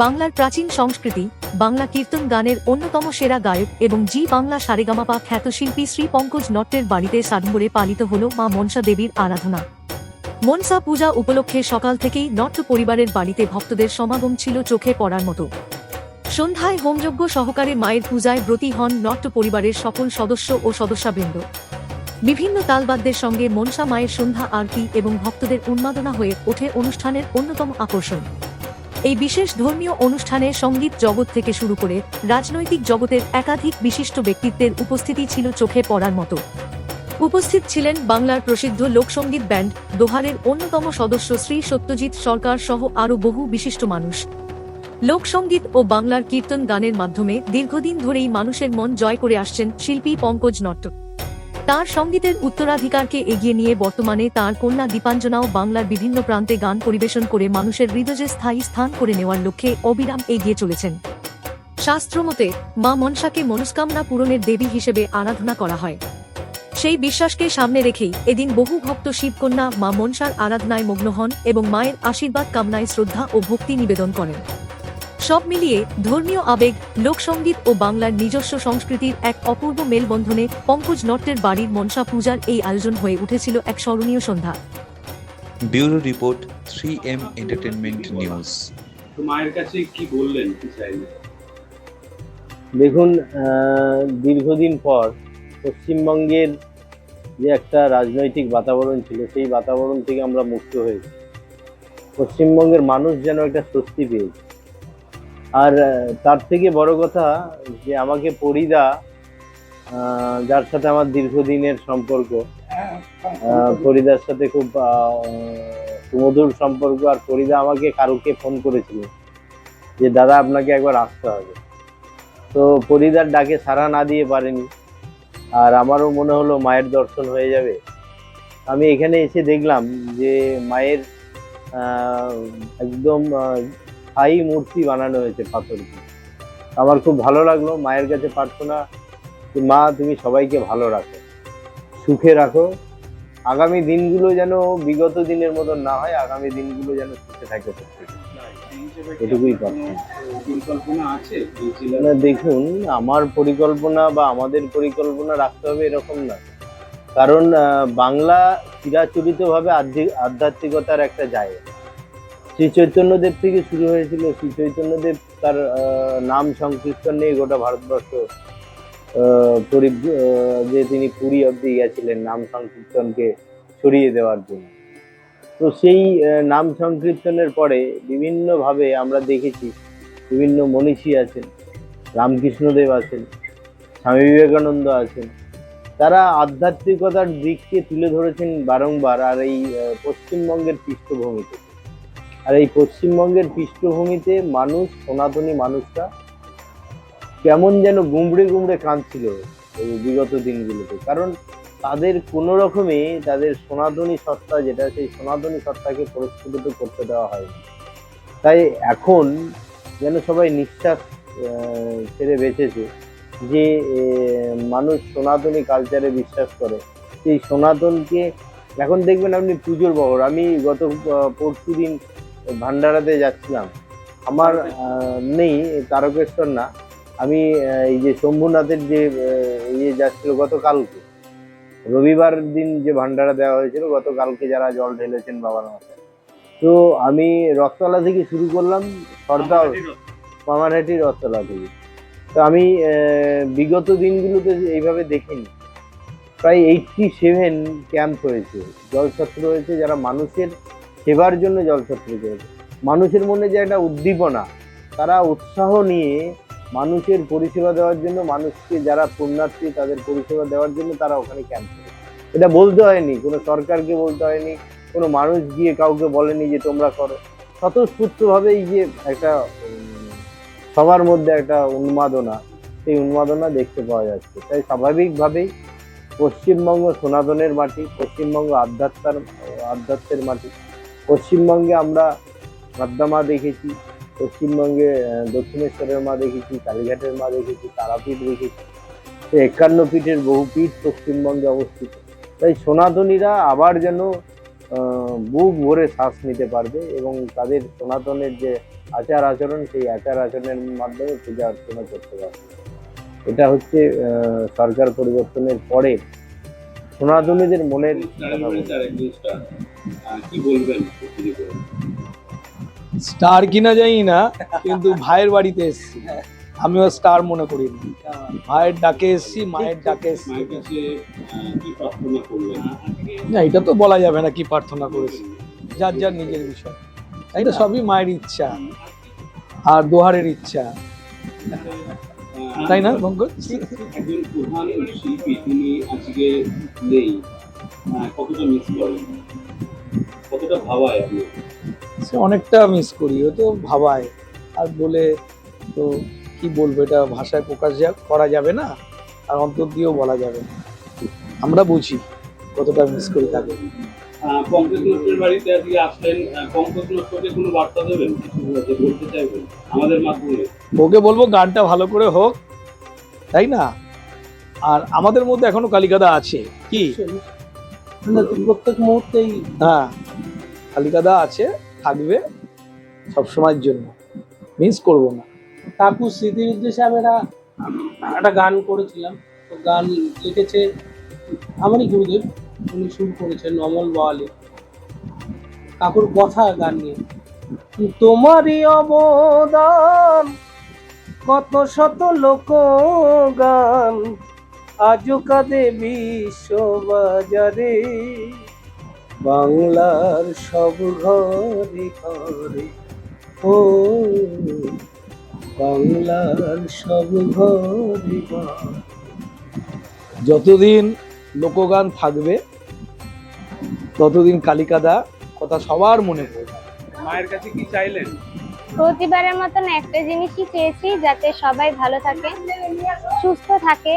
বাংলার প্রাচীন সংস্কৃতি, বাংলা কীর্তন গানের অন্যতম সেরা গায়ক এবং জি বাংলা সারেগামাপা খ্যাত শিল্পী শ্রী পঙ্কজ নট্টের বাড়িতে সাড়ম্বরে পালিত হল মা মনসা দেবীর আরাধনা। মনসা পূজা উপলক্ষে সকাল থেকেই নট্ট পরিবারের বাড়িতে ভক্তদের সমাগম ছিল চোখে পড়ার মতো। সন্ধ্যায় হোমযজ্ঞ সহকারে মায়ের পূজায় ব্রতী হন নট্ট পরিবারের সকল সদস্য ও সদস্যবৃন্দ। বিভিন্ন তালবাদ্যের সঙ্গে মনসা মায়ের সন্ধ্যা আরতি এবং ভক্তদের উন্মাদনা হয়ে ওঠে অনুষ্ঠানের অন্যতম আকর্ষণ। এই বিশেষ ধর্মীয় অনুষ্ঠানে সঙ্গীত জগৎ থেকে শুরু করে রাজনৈতিক জগতের একাধিক বিশিষ্ট ব্যক্তিত্বের উপস্থিতি ছিল চোখে পড়ার মতো। উপস্থিত ছিলেন বাংলার প্রসিদ্ধ লোকসঙ্গীত ব্যান্ড দোহারের অন্যতম সদস্য শ্রী সত্যজিৎ সরকার সহ আরও বহু বিশিষ্ট মানুষ। লোকসঙ্গীত ও বাংলার কীর্তন গানের মাধ্যমে দীর্ঘদিন ধরেই মানুষের মন জয় করে আসছেন শিল্পী পঙ্কজ নট্ট। তাঁর সঙ্গীতের উত্তরাধিকারকে এগিয়ে নিয়ে বর্তমানে তাঁর কন্যা দীপাঞ্জনাও বাংলার বিভিন্ন প্রান্তে গান পরিবেশন করে মানুষের হৃদয়ে স্থায়ী স্থান করে নেওয়ার লক্ষ্যে অবিরাম এগিয়ে চলেছেন। শাস্ত্রমতে মা মনসাকে মনস্কামনা পূরণের দেবী হিসেবে আরাধনা করা হয়। সেই বিশ্বাসকে সামনে রেখেই এদিন বহু ভক্ত শিবকন্যা মা মনসার আরাধনায় মগ্ন হন এবং মায়ের আশীর্বাদ কামনায় শ্রদ্ধা ও ভক্তি নিবেদন করেন। সব মিলিয়ে ধর্মীয় আবেগ, লোকসঙ্গীত ও বাংলার নিজস্ব সংস্কৃতির এক অপূর্ব মেলবন্ধনে পঙ্কজ নট্টের বাড়ির মনসা পূজার এই আয়োজন হয়ে উঠেছিল এক স্মরণীয় সন্ধ্যা। Bureau report 3M entertainment news. মায়ের কাছে কি বললেন, কি চাইলেন? দেখুন, দীর্ঘদিন পর পশ্চিমবঙ্গের যে একটা রাজনৈতিক বাতাবরণ ছিল, সেই বাতাবরণ থেকে আমরা মুক্ত হয়েছি। পশ্চিমবঙ্গের মানুষ যেন একটা স্বস্তি পেয়েছে। আর তার থেকে বড় কথা যে আমাকে পরিদা, যার সাথে আমার দীর্ঘদিনের সম্পর্ক, পরিদার সাথে খুব সুমধুর সম্পর্ক। আর পরিদা আমাকে কারুকে ফোন করেছিল যে দাদা আপনাকে একবার আসতে হবে। তো পরিদার ডাকে সাড়া না দিয়ে পারেনি, আর আমারও মনে হলো মায়ের দর্শন হয়ে যাবে। আমি এখানে এসে দেখলাম যে মায়ের একদম স্থায়ী মূর্তি বানানো হয়েছে পাথর দিয়ে। আমার খুব ভালো লাগলো। মায়ের কাছে প্রার্থনা যে মা তুমি সবাইকে ভালো রাখো, সুখে রাখো। আগামী দিনগুলো যেন বিগত দিনের মতন না হয়, আগামী দিনগুলো যেন সুখে থাকে। এটুকুই পরিকল্পনা আছে? দেখুন, আমার পরিকল্পনা বা আমাদের পরিকল্পনা রাখতে হবে এরকম না। কারণ বাংলা চিরাচরিতভাবে আধ্যাত্মিকতার একটা জায়গা। শ্রী চৈতন্যদেব থেকে শুরু হয়েছিল। শ্রী চৈতন্যদেব তার নাম সংকীর্তন নিয়ে গোটা ভারতবর্ষ যে তিনি পুরী অব্দি গেছিলেন নাম সংকীর্তনকে ছড়িয়ে দেওয়ার জন্য। তো সেই নাম সংকীর্তনের পরে বিভিন্নভাবে আমরা দেখেছি বিভিন্ন মনীষী আছেন, রামকৃষ্ণদেব আছেন, স্বামী বিবেকানন্দ আছেন। তারা আধ্যাত্মিকতার দিককে তুলে ধরেছেন বারংবার। আর এই পশ্চিমবঙ্গের পৃষ্ঠভূমিতে, পৃষ্ঠভূমিতে মানুষ, সনাতনী মানুষরা কেমন যেন গুমড়ে গুমড়ে কাঁদছিল এই বিগত দিনগুলোতে। কারণ তাদের কোনো রকমে তাদের সনাতনী সত্তা যেটা, সেই সনাতনী সত্তাকে পুরস্কৃত করতে দেওয়া হয়নি। তাই এখন যেন সবাই নিঃশ্বাস ছেড়ে বেঁচেছে যে মানুষ সনাতনী কালচারে বিশ্বাস করে। সেই সনাতনকে এখন দেখবেন আপনি পুজোর বহর। আমি গত পরশু দিন ভান্ডারাতে যাচ্ছিলাম, আমার নেই তারকেশ্বর না, আমি এই যে শম্ভুনাথের যে যাচ্ছিল গতকালকে, রবিবার দিন যে ভান্ডারা দেওয়া হয়েছিল, গতকালকে যারা জল ঢেলেছেন বাবার মাথায়। তো আমি রথতলা থেকে শুরু করলাম, মামারহাটি রথতলা থেকে। তো আমি বিগত দিনগুলোতে এইভাবে দেখিনি। প্রায় 87 ক্যাম্প হয়েছে, জলছত্র হয়েছে, যারা মানুষের সেবার জন্য জলছত্র করেছে। মানুষের মনে যে একটা উদ্দীপনা, তারা উৎসাহ নিয়ে মানুষের পরিষেবা দেওয়ার জন্য, মানুষকে যারা পুণ্যার্থী তাদের পরিষেবা দেওয়ার জন্য তারা ওখানে ক্যাম্প করে। এটা বলতে হয়নি, কোনো সরকারকে বলতে হয়নি, কোনো মানুষ গিয়ে কাউকে বলেনি যে তোমরা করো। স্বতঃস্ফূর্তভাবে এই যে একটা সবার মধ্যে একটা উন্মাদনা, সেই উন্মাদনা দেখতে পাওয়া যাচ্ছে। তাই স্বাভাবিকভাবেই পশ্চিমবঙ্গ সনাতনের মাটি, পশ্চিমবঙ্গ আধ্যাত্মের মাটি। পশ্চিমবঙ্গে আমরা পদ্মা মা দেখেছি, পশ্চিমবঙ্গে দক্ষিণেশ্বরের মা দেখেছি, কালীঘাটের মা দেখেছি, তারাপীঠ দেখেছি। 51 পীঠের বহু পীঠ পশ্চিমবঙ্গে অবস্থিত। তাই সনাতনীরা আবার যেন বুক ভরে শ্বাস নিতে পারবে এবং তাদের সনাতনের যে আচার আচরণ, সেই আচার আচরণের মাধ্যমে পূজা অর্চনা করতে পারবে। এটা হচ্ছে সরকার পরিবর্তনের পরে সনাতনীদের মনের কথা বলছে। কি বলবেন? স্টার কিনা জানি না, কিন্তু ভাইয়ের বাড়িতে এসেছি, আমিও স্টার মনে করি না। ভাইয়ের ডাকে এসেছি, মায়ের ডাকে এসেছি। মায়ের কাছে কি প্রার্থনা করলেন? না, এটা তো বলা যাবে না কি প্রার্থনা করেছি, যার যার নিজের বিষয়। এটা সবই মায়ের ইচ্ছা আর দোহারের ইচ্ছা, তাই না পঙ্কজ? একজন প্রধান শিল্পী তিনি আজকে নেই, কতটা মিস করেন, কতটা ভাবায় আপনি? সে অনেকটা মিস করি, ও তো ভাবায়, আর বলে তো কি বলবো, এটা ভাষায় প্রকাশ করা যাবে না, আর অন্তর দিয়েও বলা যাবে না। আমরা বুঝি কতটা মিস করি তাকে। পঙ্কজ নট্টের বাড়িতে আজকে আসলেন, পঙ্কজ নট্টকে কোনো বার্তা দেবেন, কিছু বলতে চাইবেন আমাদের মাধ্যমে? ওকে বলবো গানটা ভালো করে হোক, তাই না? আর আমাদের মধ্যে এখনো কালিকাদা আছে, কি প্রত্যেক মুহূর্তেই হ্যাঁ কালিকাদা আছে, থাকবে সবসময়ের জন্য, মিস করবো না। কাকুর স্মৃতির উদ্দেশ্যে আমি একটা গান করেছিলাম। তো গান লিখেছে আমারই গুরুদেব, উনি সুর করেছেন অমল বাওয়ালি। কাকুর কথা গান নিয়ে, তোমারই অবদান কত শত লোক গান, আজও কাঁদে বিশ্ববাজারে, বাংলার সব ঘরে ঘরে, ও বাংলার সব ঘরে ঘরে। যতদিন লোকগান থাকবে ততদিন কালিকাদা কথা সবার মনে পড়বে। মায়ের কাছে কি চাইলেন? প্রতিবারের মতন একটা জিনিসই চেয়েছি, যাতে সবাই ভালো থাকে, সুস্থ থাকে,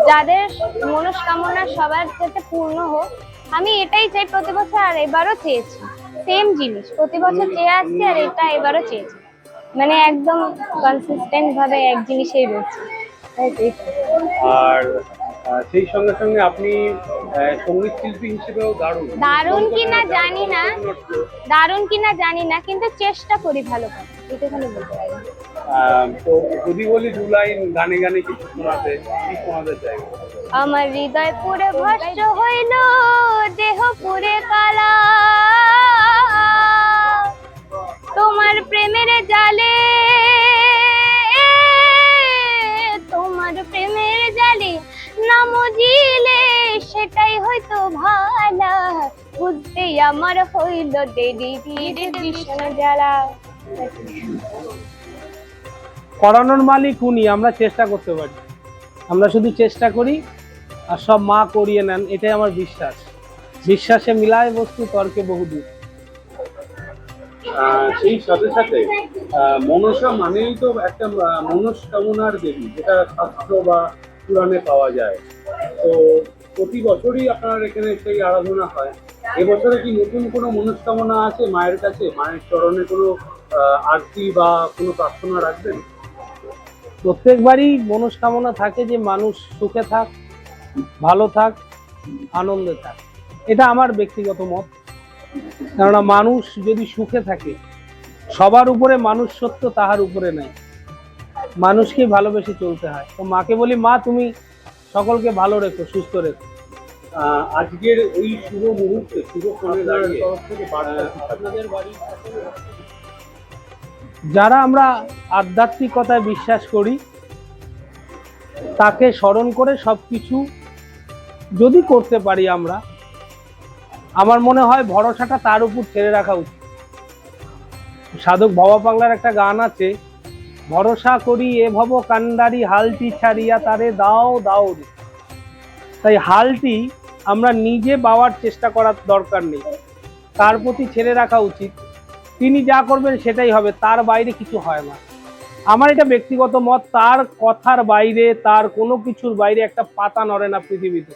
যাদের মনস্কামনা সবার যাতে পূর্ণ হোক। আমি এটাই চাই প্রতি বছর, আর এবারও চেয়েছি সেম জিনিস, প্রতি বছর চেয়ে আসছি, আর এটা এবারও চেয়েছি, মানে একদম কনসিস্টেন্ট ভাবে এক জিনিসেই রয়েছে। আর সেই সঙ্গে সঙ্গে আপনি সঙ্গীত শিল্পী হিসেবেও দারুণ কিনা জানি না, কিন্তু চেষ্টা করি ভালো করে, এটুখানি বলতে পারি। তো যদি বলি দু লাইন গানে গানে কিছু শোনাতে, কি শোনাতে চাই? আমার হৃদয় পুরে ভস্ম হইল, দেহ পুরে কালা, তোমার প্রেমের জালে, তোমার প্রেমের জালে নাম জিলে, সেটাই হয়তো ভালা, বুঝতে আমার হইল দেরি কৃষ্ণ জ্বালা। করানোর মালিক উনি, আমরা চেষ্টা করতে পারি, আমরা শুধু চেষ্টা করি, আর সব মা করিয়ে নেন, এটাই আমার বিশ্বাস। বিশ্বাসে মিলায় বস্তু, তর্কে বহুদূর। সেই সাথে সাথে মনসা মানেই তো একটা মনস্কামনার দেবী, যেটা শাস্ত্র বা পুরাণে পাওয়া যায়। তো প্রতি বছরই আপনার এখানে সেই আরাধনা হয়। এবছরে কি নতুন কোনো মনস্কামনা আছে মায়ের কাছে? মায়ের চরণে কোনো আরতি বা কোনো প্রার্থনা রাখবেন? প্রত্যেকবারই মনস্কামনা থাকে যে মানুষ সুখে থাক, ভালো থাক, আনন্দে থাক। এটা আমার ব্যক্তিগত মত। কেননা মানুষ যদি সুখে থাকে, সবার উপরে মানুষ সত্য, তাহার উপরে নাই, মানুষকে ভালোবেসে চলতে হয়। তো মাকে বলি, মা তুমি সকলকে ভালো রেখো, সুস্থ রেখো। আজকের এই শুভ মুহূর্তে, শুভ ক্ষণে দাঁড়িয়ে আপনাদের বাড়ি যারা আমরা আধ্যাত্মিকতায় বিশ্বাস করি, তাকে স্মরণ করে সবকিছু যদি করতে পারি আমরা, আমার মনে হয় ভরসাটা তার উপর ছেড়ে রাখা উচিত। সাধক ভবা পাগলার একটা গান আছে, ভরসা করি এ ভব কান্ডারি, হালটি ছাড়িয়া তারে দাও দাও রে। তাই হালটি আমরা নিজে পাওয়ার চেষ্টা করার দরকার নেই, তার প্রতি ছেড়ে রাখা উচিত। তিনি যা করবেন সেটাই হবে, তার বাইরে কিছু হয় না। আমার এটা ব্যক্তিগত মত। তার কথার বাইরে, তার কোনো কিছুর বাইরে একটা পাতা নড়ে না পৃথিবীতে,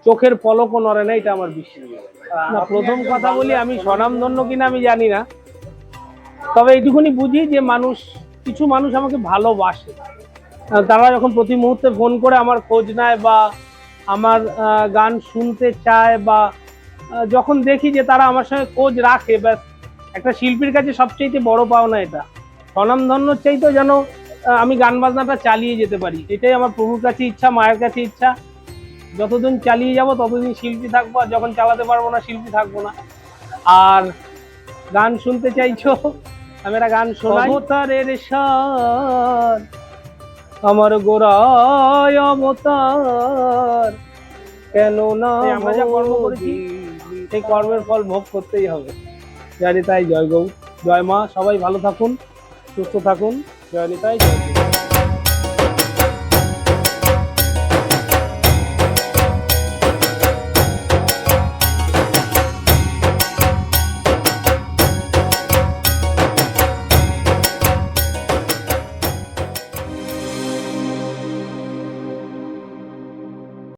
চোখের পলকও নড়ে না, এটা আমার বিশ্বাস। না, প্রথম কথা বলি, আমি স্বনামধন্য কিনা আমি জানি না, তবে এইটুকুনি বুঝি যে কিছু মানুষ আমাকে ভালোবাসে। তারা যখন প্রতি মুহূর্তে ফোন করে আমার খোঁজ নেয়, বা আমার গান শুনতে চায়, বা যখন দেখি যে তারা আমার সঙ্গে খোঁজ রাখে, ব্যাস একটা শিল্পীর কাছে সবচেয়ে বড় পাওনা এটা। স্বনামধন্য চাইতেও যেন আমি গান বাজনাটা চালিয়ে যেতে পারি, এটাই আমার প্রভুর কাছে ইচ্ছা, মায়ের কাছে ইচ্ছা। যতদিন চালিয়ে যাব ততদিন শিল্পী থাকবো, আর যখন চালাতে পারবো না শিল্পী থাকবো না। আর গান শুনতে চাইছো, আমি একটা গান শোনাই। অবতারের সার আমার গোড়ায় অবতার, কেন না আমরা যা কর্ম করেছি সেই কর্মের ফল ভোগ করতেই হবে। জানি তাই। জয় গৌ, জয় মা, সবাই ভালো থাকুন, সুস্থ থাকুন। জয় নিতাই, জয় গৌ।